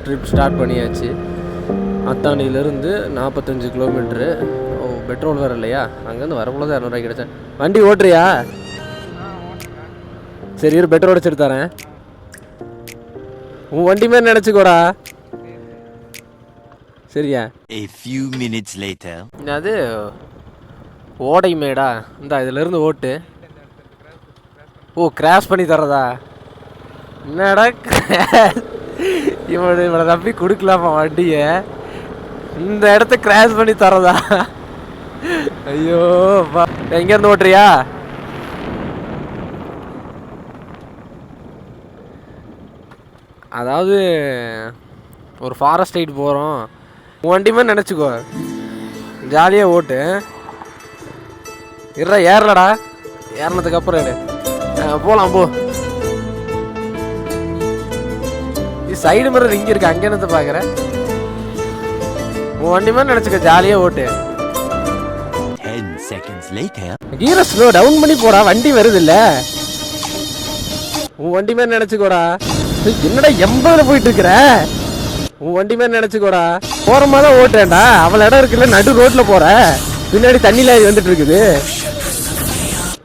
Trip start பண்ணியாச்சு. அத்தானியிலேருந்து 45 kilometre. ஓ, petrol வேறு இல்லையா? அங்கேருந்து வரக்குள்ள தான் 200 கிடச்சேன். வண்டி ஓட்டுறியா? சரி, இரு பெட்ரோல் அடிச்சு தரேன். உன் வண்டி மாதிரி நினச்சிக்கோடா. சரியா? A few minutes later. அது ஓடை மேடா. இந்த இதிலேருந்து ஓட்டு. ஓ, கிராஷ் பண்ணி தரதா? என்னடா இவனை தப்பி கொடுக்கலாமா வண்டியை? இந்த இடத்த கிராஷ் பண்ணி தரதா? ஐயோ, எங்கேருந்து ஓட்டுறியா? அதாவது ஒரு ஃபாரஸ்ட் ரைட் போகிறோம். உன் வண்டி மாதிரி நினச்சிக்கோ, ஜாலியாக ஓட்டு. இருடா, ஏறலடா. ஏறினதுக்கு அப்புறம் எடு. போகலாம், போ. சைடு மிரர் இங்கே இருக்கு, அங்கே என்னத்தை பார்க்குற? உன் வண்டி மாதிரி நினச்சிக்க, ஜாலியாக ஓட்டு. 10 seconds later. கீரை ஸ்லோ டவுன் பண்ணி போடா, வண்டி வருது இல்ல. உன் வண்டி மாதிரி நினச்சிக்கோடா. என்னடா 80ல் போயிட்டு இருக்கிற? உன் வண்டி மாதிரி நினச்சிக்கோடா. போகிற மாதிரி தான் ஓட்டுறேன்டா. அவள் இடம் இருக்குல்ல, நடு ரோட்டில் போகிற. பின்னாடி தண்ணியில் வந்துட்டு இருக்குது.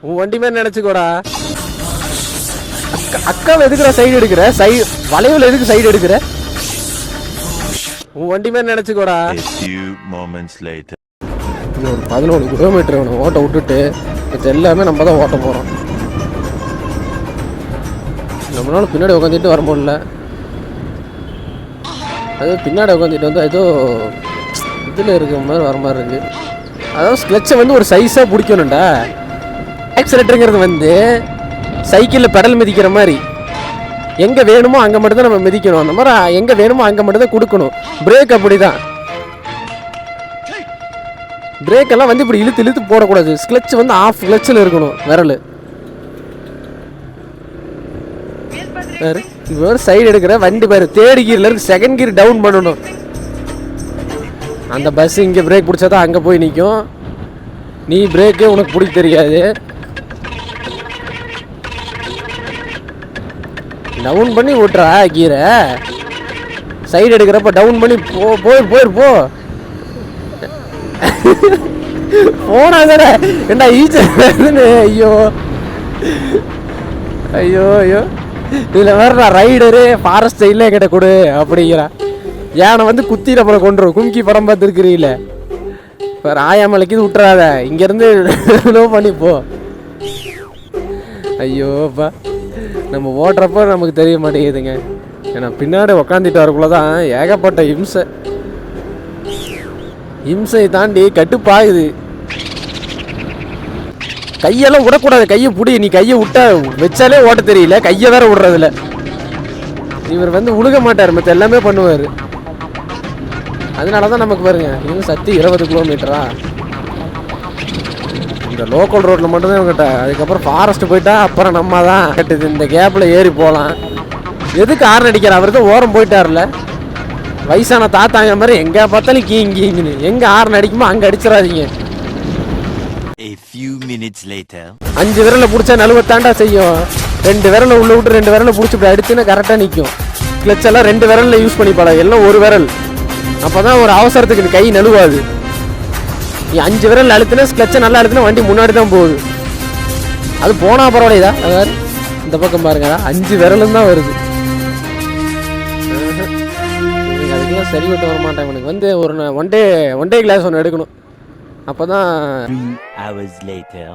உன் வண்டி மாதிரி நினச்சிக்கோடா. அக்காவை எதுக்குற சைடு எடுக்கிற? வளைவில் எதுக்கு சைடு எடுக்கிற? உன் வண்டி மாதிரி நினச்சிக்கோடா. A few moments later. ஒரு 11 கிலோமீட்டர் ஓட்ட விட்டுட்டு இது எல்லாமே நம்ம தான் ஓட்ட போகிறோம். நம்மளால பின்னாடி உட்காந்துட்டு வர முடியல. அது பின்னாடி உட்காந்துட்டு வந்து ஏதோ இதில் இருக்கிற மாதிரி வர மாதிரி இருக்குது. அதாவது ஸ்க்ளட்சை வந்து ஒரு சைஸாக பிடிக்கணும்டா. ஆக்சிலேட்டருங்கிறது வந்து சைக்கிளில் பெடல் மிதிக்கிற மாதிரி எங்கே வேணுமோ அங்கே மட்டும் தான் நம்ம மிதிக்கணும். அந்த மாதிரி எங்கே வேணுமோ அங்கே மட்டும் தான் கொடுக்கணும். பிரேக் அப்படி தான். பிரேக்கெல்லாம் வந்து இப்படி இழுத்து இழுத்து போடக்கூடாது. ஸ்க்ளட்ச் வந்து ஆஃப் கிளச்சில் இருக்கணும் விரல். வேறு வேறு சைடு எடுக்கிற வண்டி பாரு, தேர்ட் கியரில் இருக்கு. செகண்ட் கியர் டவுன் பண்ணணும். அந்த பஸ் இங்கே பிரேக் பிடிச்சா தான் அங்கே போய் நிற்கும். நீ பிரேக்கே உனக்கு பிடிக்க தெரியாது. டவுன் பண்ணி ஓட்டுறா கீரை. சைடு எடுக்கிறப்ப டவுன் பண்ணி போயிரு போ. போனா தானே என்ன ஈச்சன்னு. ஐயோ ஐயோ ஐயோ, இதில் வேற ரைடரு ஃபாரஸ்ட் சைடில் என்கிட்ட கொடு அப்படிங்கிறான். யானை வந்து குத்தி நம்மளை கொண்டுரும். கும்கி படம் பார்த்துருக்கிறீங்கள? இப்போ ராயாமலைக்கு இது விட்டுறாத, இங்கேருந்து லோ பண்ணிப்போ. ஐயோப்பா, நம்ம ஓட்டுறப்போ நமக்கு தெரிய மாட்டேங்குதுங்க. ஏன்னா பின்னாடி உக்காந்துட்டு வரக்குள்ள தான் ஏகப்பட்ட இம்சை தாண்டி கட்டுப்பாகுது. கையெல்லாம் விடக்கூடாது. கையை பிடி. நீ கையை விட்டா வச்சாலே ஓட்ட தெரியல, கையை வேற விடுறதில்ல. இவர் வந்து உழுக மாட்டார், மற்ற எல்லாமே பண்ணுவார். அதனால தான் நமக்கு பாருங்க, இன்னும் சத்தி 20 கிலோமீட்டரா. இந்த லோக்கல் ரோட்டில் மட்டும்தான் இவங்ககிட்ட. அதுக்கப்புறம் ஃபாரஸ்ட் போயிட்டா அப்புறம் நம்ம தான் கட்டுது. இந்த கேப்பில் ஏறி போகலாம். எதுக்கு ஆர்ன் அடிக்கிற? அவர் தான் ஓரம் போயிட்டார்ல. வயசான தாத்தாங்க மாதிரி எங்கே பார்த்தாலும் கீங்கின்னு. எங்கே ஆர்ன் அடிக்குமோ அங்கே அடிச்சிடாதீங்க. A few minutes later. 5 விரலை பிடிச்சா நழுவத்தாண்டா செய்யும். 2 விரலை உள்ள விட்டு 2 விரலை பிடிச்சி இப்படி அடிச்சுன்னா கரெக்டாக நிற்கும். கிளச்செல்லாம் 2 விரலில் யூஸ் பண்ணி பழம், எல்லாம் ஒரு விரல். அப்போ தான் ஒரு அவசரத்துக்கு கை நழுவாது. நீ 5 விரல் அழுத்தினா, கிளச்சை நல்லா அழுத்தினா வண்டி முன்னாடி தான் போகுது. அது போனால் பரவாயில்லைதா. அதாவது இந்த பக்கம் பாருங்க, 5 விரலும் தான் வருது. அதுக்கெல்லாம் சரி விட்டு வர மாட்டேன். எனக்கு வந்து ஒரு ஒன் டே கிளாஸ் ஒன்று எடுக்கணும். அப்போ தான். 2 hours later.